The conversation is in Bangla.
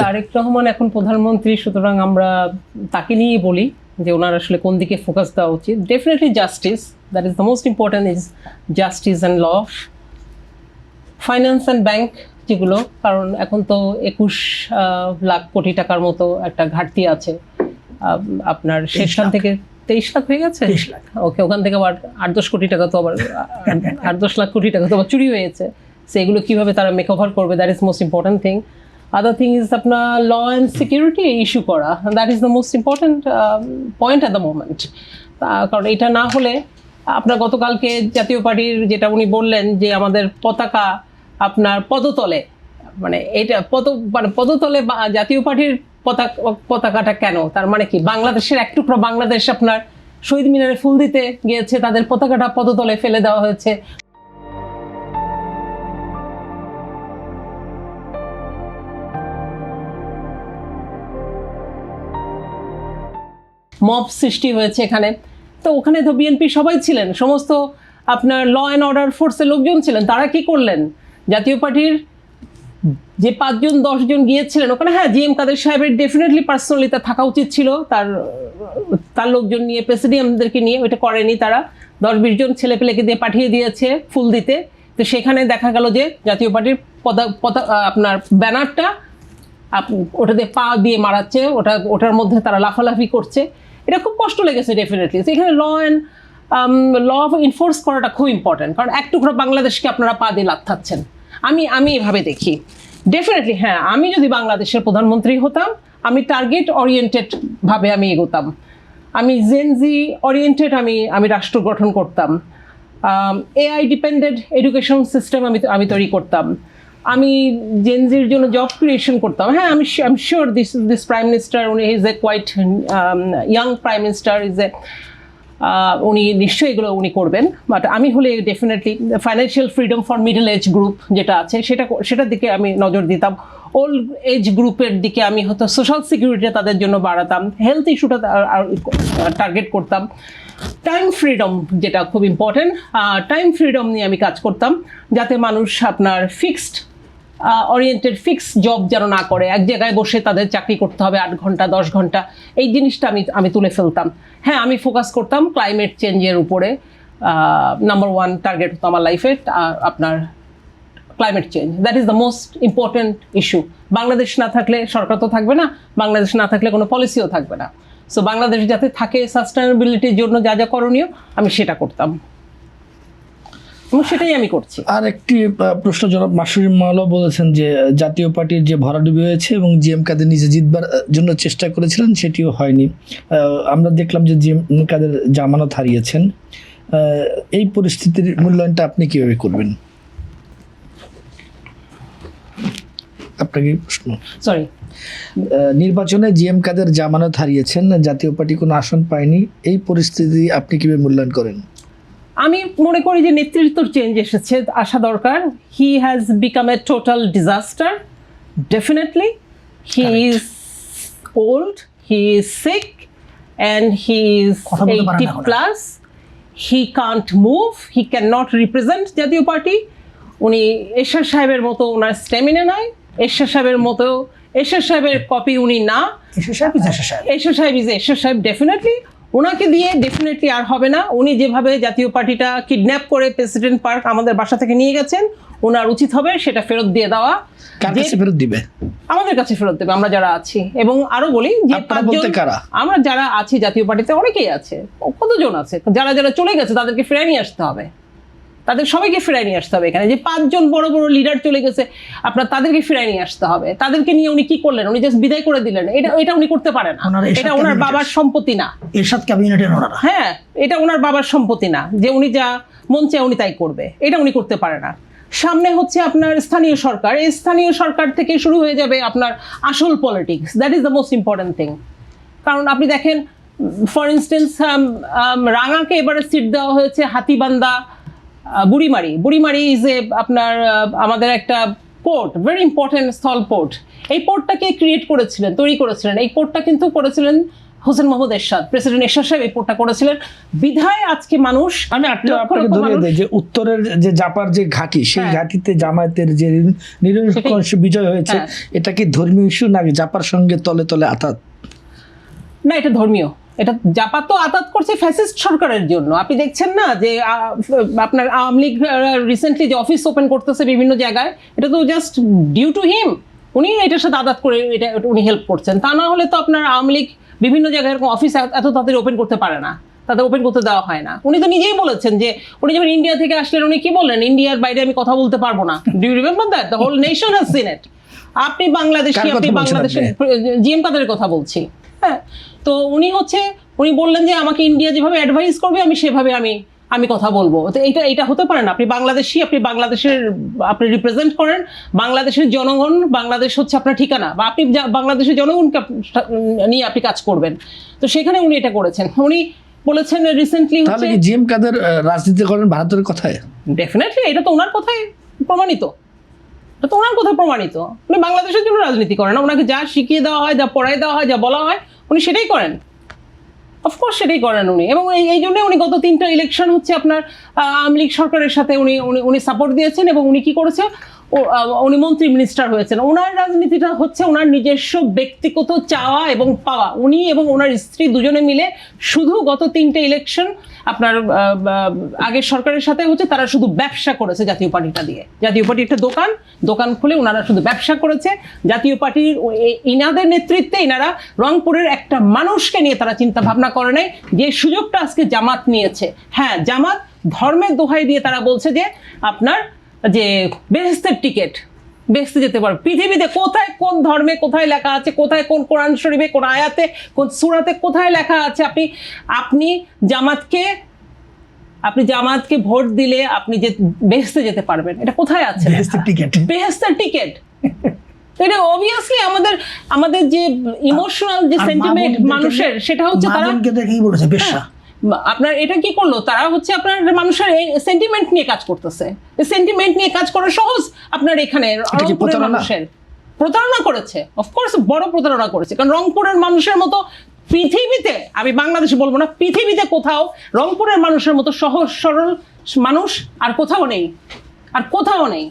তারেক রহমান এখন প্রধানমন্ত্রী, সুতরাং আমরা তাকে নিয়েই বলি যে ওনার আসলে কোন দিকে ফোকাস দেওয়া উচিত। Definitely justice, that is the most important, is justice and law, finance and bank যেগুলো, কারণ এখন তো 21 লাখ কোটি টাকার মতো একটা ঘাটতি আছে আপনার, সেখান থেকে 23 লাখ হয়ে গেছে। ওকে, ওখান থেকে আবার 8-10 কোটি টাকা তো আবার 8-10 লাখ কোটি টাকা তো আবার চুরি হয়েছে। সেগুলো কিভাবে তারা মেক ওভার করবে, that is most important thing. Other thing is আপনার ল অ্যান্ড সিকিউরিটি ইস্যু করা, that is the most important point at the moment. কারণ এটা না হলে আপনার গতকালকে জাতীয় পার্টির যেটা উনি বললেন যে আমাদের পতাকা আপনার পদতলে, মানে এটা পদতলে জাতীয় পার্টির পতাকাটা কেন, তার মানে কি বাংলাদেশের এক টুকরো বাংলাদেশ আপনার শহীদ মিনারে ফুল দিতে গিয়েছে, তাদের পতাকাটা পদতলে ফেলে দেওয়া হয়েছে। মব সৃষ্টি হয়েছে এখানে, তো ওখানে তো বিএনপি সবাই ছিলেন, সমস্ত আপনার ল অ্যান্ড অর্ডার ফোর্সের লোকজন ছিলেন। তারা কি করলেন, জাতীয় পার্টির যে 5-10 জন গিয়েছিলেন ওখানে, হ্যাঁ জিএম কাদের সাহেবের ডেফিনেটলি পার্সোনালি তা থাকা উচিত ছিল, তার লোকজন নিয়ে, প্রেসিডিয়ামদেরকে নিয়ে, ওইটা করেনি তারা। 10-20 জন ছেলেপেলেকে দিয়ে পাঠিয়ে দিয়েছে ফুল দিতে। তো সেখানে দেখা গেল যে জাতীয় পার্টির আপনার ব্যানারটা ওটা দিয়ে পা দিয়ে মারাচ্ছে, ওটার মধ্যে তারা লাফালাফি করছে। এটা খুব কষ্ট লেগেছে ডেফিনেটলি। এখানে ল এনফোর্স করাটা খুব ইম্পর্টেন্ট, কারণ এক টুকরো বাংলাদেশকে আপনারা পা দিয়ে লাথাচ্ছেন। আমি এভাবে দেখি ডেফিনেটলি। হ্যাঁ, আমি যদি বাংলাদেশের প্রধানমন্ত্রী হতাম, আমি টার্গেট ওরিয়েন্টেড ভাবে আমি এগোতাম, আমি জেনজি ওরিয়েন্টেড আমি রাষ্ট্র গঠন করতাম, এআই ডিপেন্ডেন্ট এডুকেশন সিস্টেম আমি তৈরি করতাম, আমি জেনজির জন্য জব ক্রিয়েশন করতাম। হ্যাঁ, আমি শিওর দিস প্রাইম মিনিস্টার, উনি is a quite young prime minister, উনি নিশ্চয়ই এগুলো উনি করবেন। বাট আমি হলে definitely financial freedom for middle age group যেটা আছে সেটার দিকে আমি নজর দিতাম। ওল্ড এজ গ্রুপের দিকে আমি হয়তো সোশ্যাল সিকিউরিটি তাদের জন্য বাড়াতাম, হেলথ ইস্যুটা টার্গেট করতাম। টাইম ফ্রিডম যেটা খুব ইম্পর্টেন্ট, টাইম ফ্রিডম নিয়ে আমি কাজ করতাম, যাতে মানুষ আপনার ফিক্সড ফিক্সড জব যেন না করে, এক জায়গায় বসে তাদের চাকরি করতে হবে 8 ঘন্টা 10 ঘন্টা, এই জিনিসটা আমি তুলে ফেলতাম। হ্যাঁ, আমি ফোকাস করতাম ক্লাইমেট চেঞ্জের উপরে। নাম্বার 1 টার্গেট হতো আমার লাইফে আপনার climate change, that is the most important issue. Bangladesh না থাকলে সরকার তো থাকবে না, বাংলাদেশ না থাকলে কোনো পলিসিও থাকবে না। সো বাংলাদেশ যাতে থাকে, সাস্টেনেবিলিটির জন্য যা যা করণীয় আমি সেটা করতাম, সেটাই আমি করছি। আর একটি প্রশ্ন জনাব মাসুম মাওলা বলেছেন যে জাতীয় পার্টির যে ভরাডুবি হয়েছে এবং জিএম কাদের নিজে জিতবার জন্য চেষ্টা করেছিলেন, সেটিও হয়নি। আমরা দেখলাম যে জিএম কাদের জামানত হারিয়েছেন। এই পরিস্থিতির মূল্যায়নটা আপনি কিভাবে করবেন? আপনাকে প্রশ্ন। সরি, নির্বাচনে জিএম কাদের জামানত হারিয়েছেন, জাতীয় পার্টি কোনো আসন পায়নি, এই পরিস্থিতি আপনি কিভাবে মূল্যায়ন করেন? আমি মনে করি যে নেতৃত্বর চেঞ্জ আসা দরকার। He has become a total disaster, definitely. He is old, he is sick, and he is 80+। He can't move, he can not represent Jatiya Party. উনি এরশাদ সাহেবের মতো ওনার স্ট্যামিনা নাই, এরশাদ সাহেবের কপি উনি না। এরশাদ সাহেব ডেফিনেটলি, ওনাকে দিয়ে ডেফিনেটলি আর হবে না। উনি যেভাবে জাতীয় পার্টিটা কিডন্যাপ করে প্রেসিডেন্ট পার্ক আমাদের বাসা থেকে নিয়ে গেছেন, ওনার উচিত হবে সেটা ফেরত দিয়ে দেওয়া। কার কাছে ফেরত দিবে? আমাদের কাছে ফেরত দেবে, আমরা যারা আছি। এবং আরো বলি যে আমরা যারা আছি জাতীয় পার্টিতে, অনেকেই আছে, কতজন আছে যারা চলে গেছে, তাদেরকে ফিরিয়ে নিয়ে আসতে হবে, তাদের সবাইকে ফিরাই নিয়ে আসতে হবে। এখানে যে 5 জন বড় বড় লিডার চলে গেছে, আপনার তাদেরকে ফিরাই নিয়ে আসতে হবে। তাদেরকে নিয়ে উনি কি করলেন? উনি জাস্ট বিদায় করে দিলেন। এটা উনি করতে পারেন না, এটা ওনার বাবার সম্পত্তি না। এরশাদ ক্যাবিনেটের ওনারা, হ্যাঁ, এটা ওনার বাবার সম্পত্তি না যে উনি যা মন চায় উনি তাই করবে, এটা উনি করতে পারে না। সামনে হচ্ছে আপনার স্থানীয় সরকার, এই স্থানীয় সরকার থেকে শুরু হয়ে যাবে আপনার আসল politics, that is the most important thing. কারণ আপনি দেখেন, ফর ইনস্টেন্স রাঙাকে এবারে সিট দেওয়া হয়েছে হাতিবান্ধা বুড়িমারি ইজ এ আপনার আমাদের একটা পোর্ট, ভেরি ইম্পর্টেন্ট স্থল পোর্ট। এই পোর্টটাকে তৈরি করেছিলেন, এই পোর্টটা কিন্তু করেছিলেন হোসেন মোহাম্মদ এরশাদ, প্রেসিডেন্ট এরশাদ সাহেব এই রিপোর্টটা করেছিলেন, বিধায় আজকে মানুষ আমি আপনাকে ধরিয়ে দেই যে উত্তরের যে জাপার যে ঘাঁটি, সেই ঘাঁটিতে জামায়াতের যে নিরঙ্কুশ বিজয় হয়েছে, এটা কি ধর্মীয় ইস্যু নাকি জাপার সঙ্গে তলে তলে আঘাত? না, এটা ধর্মীয়। এটা জাপাত তো আঘাত করছে ফ্যাসিস্ট সরকারের জন্য। আপনি দেখছেন না যে আপনার আওয়ামী লীগ রিসেন্টলি যে অফিস ওপেন করতেছে বিভিন্ন জায়গায়, এটা তো জাস্ট ডিউ টু হিম। উনি এটার সাথে আঘাত করে এটা উনি হেল্প করছেন। তা না হলে তো আপনার আওয়ামী লীগ বিভিন্ন জায়গায় এরকম অফিস এত তাড়াতাড়ি ওপেন করতে পারে না, তাদের ওপেন করতে দেওয়া হয় না। উনি তো নিজেই বলেছেন যে উনি যখন ইন্ডিয়া থেকে আসলেন উনি কি বললেন, ইন্ডিয়ার বাইরে আমি কথা বলতে পারবো না। Do you remember that? The whole nation has seen it. আপনি বাংলাদেশি, আপনি বাংলাদেশের জিএম কাদের কথা বলছি। হ্যাঁ, তো উনি বললেন যে আমাকে ইন্ডিয়া যেভাবে অ্যাডভাইস করবে আমি সেভাবে আমি কথা বলবো। তো এটা হতে পারে না। আপনি বাংলাদেশি, আপনি রিপ্রেজেন্ট করেন বাংলাদেশের জনগণ, বাংলাদেশ হচ্ছে আপনার ঠিকানা, বা আপনি বাংলাদেশের জনগণকে নিয়ে আপনি কাজ করবেন। তো সেখানে উনি এটা করেছেন। উনি বলেছেন রিসেন্টলি, তাহলে কি জিএম কাদের রাজনীতি করেন ভারতের কথায়? ডেফিনেটলি এটা তো ওনার কথাই প্রমাণিত। এটা তো ওনার কথাই প্রমাণিত। উনি বাংলাদেশের জন্য রাজনীতি করেন না। ওনাকে যা শিখিয়ে দেওয়া হয়, যা পড়াই দেওয়া হয়, যা বলা হয়, উনি সেটাই করেন। অফকোর্স সেটাই করেন উনি। এবং এই জন্য উনি গত 3টা ইলেকশন হচ্ছে আপনার আওয়ামী লীগ সরকারের সাথে উনি সাপোর্ট দিয়েছেন। এবং উনি কি করেছে, উনি মন্ত্রী মিনিস্টার হয়েছেন। ওনার রাজনীতিটা হচ্ছে ওনার নিজস্ব ব্যক্তিগত চাওয়া এবং পাওয়া। উনি এবং ওনার স্ত্রী দুজনে মিলে শুধু গত 3টে ইলেকশন আপনার আগের সরকারের সাথে হচ্ছে তারা শুধু ব্যবসা করেছে জাতীয় পার্টিটা দিয়ে। জাতীয় পার্টি একটা দোকান খুলে ওনারা শুধু ব্যবসা করেছে। জাতীয় পার্টির ইনাদের নেতৃত্বে ইনারা রংপুরের একটা মানুষকে নিয়ে তারা চিন্তা ভাবনা করে নাই, যে সুযোগটা আজকে জামাত নিয়েছে। হ্যাঁ, জামাত ধর্মের দোহাই দিয়ে তারা বলছে যে আপনার যে বেহেশতের টিকিট, বেহেশতে যেতে পারবে। পৃথিবীতে কোথায় কোন ধর্মে কোথায় লেখা আছে, কোথায় কোন কোরআন শরীফে কোন আয়াতে কোন সূরাতে কোথায় লেখা আছে আপনি জামাতকে ভোট দিলে আপনি যে বেহেশতে যেতে পারবেন, এটা কোথায় আছে? বেহেশতের টিকিট। এটা অবভিয়াসলি আমাদের যে ইমোশনাল যে সেন্টিমেন্ট মানুষের, সেটা হচ্ছে তারা দেখেই বলেছে বেশ্যা। আপনার এটা কি করলো, তারা হচ্ছে আপনার মানুষের সেন্টিমেন্ট নিয়ে কাজ করতেছে। সেন্টিমেন্ট নিয়ে কাজ করা সহজ। আপনার এখানে রংপুরের মানুষের প্রতারণা করেছে, অফকোর্স বড় প্রতারণা করেছে। কারণ রংপুরের মানুষের মতো পৃথিবীতে, আমি বাংলাদেশে বলবো না, পৃথিবীতে কোথাও রংপুরের মানুষের মতো সহজ সরল মানুষ আর কোথাও নেই।